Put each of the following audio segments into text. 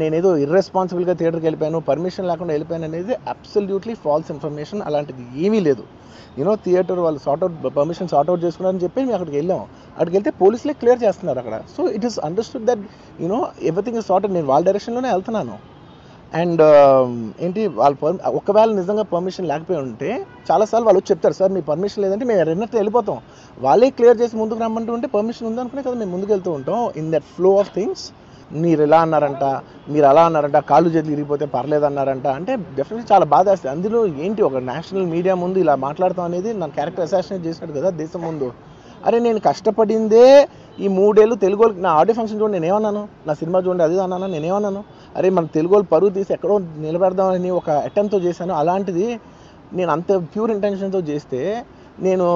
నేనేదో ఇర్రెస్పాన్సిబుల్గా థియేటర్కి వెళ్ళిపోయాను, పర్మిషన్ లేకుండా వెళ్ళిపోయాను అనేది అబ్సల్యూట్లీ ఫాల్స్ ఇన్ఫర్మేషన్. అలాంటిది ఏమీ లేదు. థియేటర్ వాళ్ళు పర్మిషన్ సార్ట్అవుట్ చేసుకున్నారని చెప్పి మేము అక్కడికి వెళ్ళాం. అక్కడికి వెళ్తే పోలీసులే క్లియర్ చేస్తున్నారు అక్కడ. So it is understood that everything is sorted. నేను వాళ్ళ డైరెక్షన్లోనే వెళ్తున్నాను. అండ్ వాళ్ళు ఒకవేళ నిజంగా పర్మిషన్ లేకపోయి ఉంటే చాలాసార్లు వాళ్ళు చెప్తారు, సార్ మీ పర్మిషన్ లేదంటే మేము రెండింటితో వెళ్ళిపోతాం. వాళ్ళే క్లియర్ చేసి ముందుకు రమ్మంటూ ఉంటే పర్మిషన్ ఉందనుకునే కదా మేము ముందుకు వెళ్తూ ఉంటాం. In that flow of things మీరు ఇలా అన్నారంట, మీరు అలా అన్నారంట, కాళ్ళు చేతులు ఇరిగిపోతే పర్లేదు అన్నారంట అంటే డెఫినెట్లీ చాలా బాధ వేస్తుంది. అందులో ఏంటి ఒక నేషనల్ మీడియా ముందు ఇలా మాట్లాడతాం అనేది నా క్యారెక్టర్ అసాసినేట్ చేసినట్టు కదా దేశం ముందు. అరే నేను కష్టపడిందే ఈ 3 ఏళ్ళు తెలుగు నా ఆడియో ఫంక్షన్ చూడండి, నేనేమన్నాను, నా సినిమా చూడండి అది అన్నాను, నేనేమన్నాను, అరే మన తెలుగు పరువు తీసి ఎక్కడో నిలబెడదామని ఒక అటెంప్ట్తో చేశాను. అలాంటిది నేను అంత ప్యూర్ ఇంటెన్షన్తో చేస్తే నేను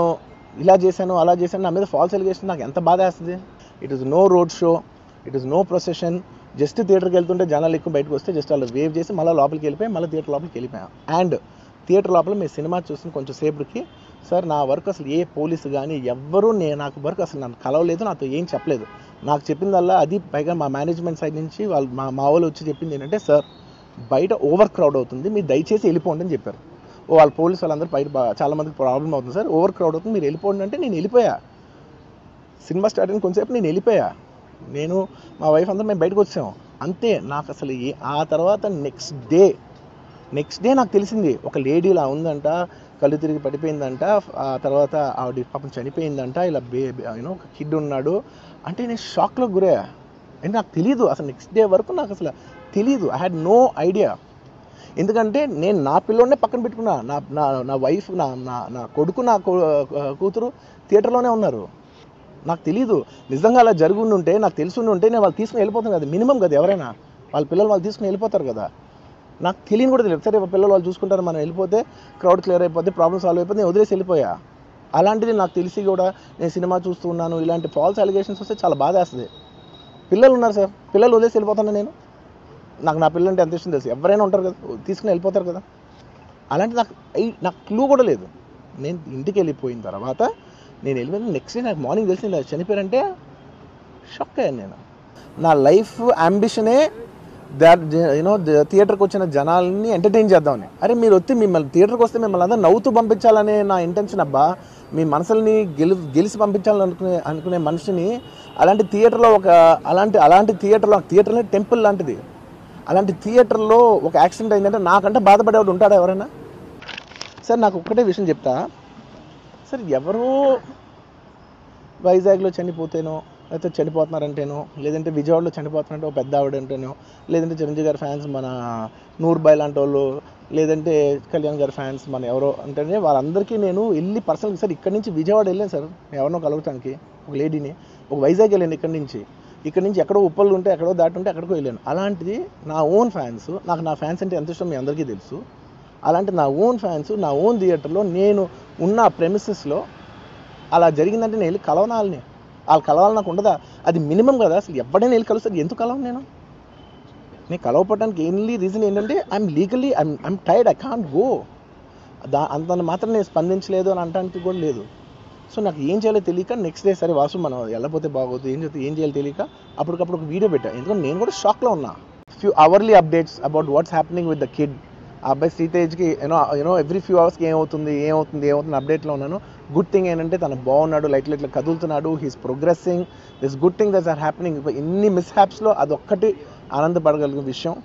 ఇలా చేశాను అలా చేశాను నా మీద ఫాల్స్ ఎలిగేషన్ నాకు ఎంత బాధ వేస్తుంది. It is no road show, it is no procession. Just థియేటర్కి వెళ్తుంటే జనాలు ఎక్కువ బయటకు వస్తే జస్ట్ వాళ్ళు వేవ్ చేసి మళ్ళీ లోపలికి వెళ్ళిపోయి మళ్ళీ థియేటర్ లోపలికి వెళ్ళిపోయాం. అండ్ థియేటర్ లోపల మీ సినిమా చూసిన కొంచెం సేపటికి సార్ నా వర్క్ అసలు ఏ పోలీసు కానీ ఎవ్వరూ నాకు వర్క్ అసలు నన్ను కలవలేదు, నాతో ఏం చెప్పలేదు. నాకు చెప్పిందల్లా అది పైగా మా మేనేజ్మెంట్ సైడ్ నుంచి వాళ్ళు మా వాళ్ళు వచ్చి చెప్పింది ఏంటంటే, సార్ బయట ఓవర్ క్రౌడ్ అవుతుంది, మీరు దయచేసి వెళ్ళిపోండి అని చెప్పారు. వాళ్ళ పోలీసు వాళ్ళందరూ బయట చాలామందికి ప్రాబ్లం అవుతుంది సార్, ఓవర్ క్రౌడ్ అవుతుంది మీరు వెళ్ళిపోండి అంటే నేను వెళ్ళిపోయా. సినిమా స్టార్ట్ అయిన కొంచెంసేపు నేను వెళ్ళిపోయా. నేను మా వైఫ్ అందరూ మేము బయటకు వచ్చాము అంతే. నాకు అసలు ఆ తర్వాత నెక్స్ట్ డే నాకు తెలిసింది ఒక లేడీ ఇలా ఉందంట, కళ్ళు తిరిగి పడిపోయిందంట, ఆ తర్వాత ఆవిడ పాపం చనిపోయిందంట, ఇలా ఒక కిడ్ ఉన్నాడు అంటే నేను షాక్లో గురయ్యా. అంటే నాకు తెలీదు అసలు నెక్స్ట్ డే వరకు నాకు అసలు తెలీదు. I had no idea. ఎందుకంటే నేను నా పిల్లోనే పక్కన పెట్టుకున్నా, నా వైఫ్ నా కొడుకు నా కూతురు థియేటర్లోనే ఉన్నారు. నాకు తెలీదు. నిజంగా అలా జరుగుండి ఉంటే నాకు తెలిసి ఉంటే నేను వాళ్ళు తీసుకుని వెళ్ళిపోతాను కదా, మినిమం కదా, ఎవరైనా వాళ్ళ పిల్లలు వాళ్ళు తీసుకుని వెళ్ళిపోతారు కదా. నాకు తెలియని కూడా తెలియదు. సరే పిల్లలు వాళ్ళు చూసుకుంటారు, మనం వెళ్ళిపోతే క్రౌడ్ క్లియర్ అయిపోతే ప్రాబ్లమ్ సాల్వ్ అయిపోతే నేను వదిలేసి వెళ్ళిపోయా. అలాంటిది నాకు తెలిసి కూడా నేను సినిమా చూస్తూ ఉన్నాను, ఇలాంటి ఫాల్స్ అలిగేషన్స్ వస్తే చాలా బాధ వేస్తుంది. పిల్లలు ఉన్నారు సార్, పిల్లలు వదిలేసి వెళ్ళిపోతాను నేను. నా పిల్లలు అంటే ఎంత ఇష్టం తెలుసు, ఎవరైనా ఉంటారు కదా తీసుకుని వెళ్ళిపోతారు కదా. అలాంటి నాకు క్లూ కూడా లేదు. నేను ఇంటికి వెళ్ళిపోయిన తర్వాత నేను వెళ్ళిపోయిన నెక్స్ట్ డే నాకు మార్నింగ్ తెలిసింది చనిపోయారంటే షాక్ అయ్యాను నేను. నా లైఫ్ అంబిషనే థియేటర్కి వచ్చిన జనాలని ఎంటర్టైన్ చేద్దామని. అరే మీరు వచ్చి మిమ్మల్ని థియేటర్కి వస్తే మిమ్మల్ని అందరూ నవ్వుతూ పంపించాలనే నా ఇంటెన్షన్ అబ్బా. మీ మనసుల్ని గెలిచి పంపించాలని అనుకునే మనిషిని అలాంటి థియేటర్లో అలాంటి థియేటర్లో టెంపుల్ లాంటిది, అలాంటి థియేటర్లో ఒక యాక్సిడెంట్ అయిందంటే నాకంటే బాధపడేవాడు ఉంటాడా ఎవరైనా? సార్ నాకు ఒక్కటే విషయం చెప్తా సార్, ఎవరో వైజాగ్లో చనిపోతేనో లేకపోతే చనిపోతున్నారంటేనో, లేదంటే విజయవాడలో చనిపోతున్నారంటే ఒక పెద్ద ఆవిడ అంటేనో, లేదంటే చిరంజీవి గారి ఫ్యాన్స్ మన నూర్బాయ్ లాంటి వాళ్ళు, లేదంటే కళ్యాణ్ గారి ఫ్యాన్స్ మన ఎవరో అంటేనే వాళ్ళందరికీ నేను వెళ్ళి పర్సనల్గా సార్ ఇక్కడి నుంచి విజయవాడ వెళ్ళాను సార్ ఎవరినో కలవటానికి, ఒక లేడీని, ఒక వైజాగ్ వెళ్ళాను ఇక్కడి నుంచి ఎక్కడో ఉప్పలు ఉంటే ఎక్కడో దాటుంటే ఎక్కడికో వెళ్ళాను. అలాంటిది నా ఓన్ ఫ్యాన్స్, నాకు నా ఫ్యాన్స్ అంటే ఎంత ఇష్టం మీ అందరికీ తెలుసు. అలాంటి నా ఓన్ ఫ్యాన్స్ నా ఓన్ థియేటర్లో నేను ఉన్న ప్రెమిసెస్లో అలా జరిగిందంటే నేను వెళ్ళి కలవనాలని, వాళ్ళు కలవాలి నాకు ఉండదా? అది మినిమం కదా. అసలు ఎవడైనా వెళ్ళి కలుస్తారు, ఎందుకు కలవను నేను కలవపడడానికి ఓన్లీ రీజన్ ఏంటంటే I'm tired, I can't go. అంత మాత్రం నేను స్పందించలేదు అని అనడానికి కూడా లేదు. సో నాకు ఏం చేయాలో తెలియక నెక్స్ట్ డే సరే వాసు మనం వెళ్ళకపోతే బాగోదు, ఏం చేయాలో తెలియక అప్పటికప్పుడు ఒక వీడియో పెట్టా. ఎందుకంటే నేను కూడా షాక్లో ఉన్నా. Few hourly updates about what's happening with the kid. ఆ అబ్బాయి శ్రీతేజ్కి ఎవ్రీ ఫ్యూ అవర్స్కి ఏమవుతుంది అప్డేట్లో ఉన్నాను. గుడ్ థింగ్ ఏంటంటే తను బాగున్నాడు, లైట్లు కదులుతున్నాడు, he's progressing. This good thing that's are happening. ఇన్ని మిస్ హ్యాప్స్లో అదొక్కటి ఆనందపడగలిగిన విషయం.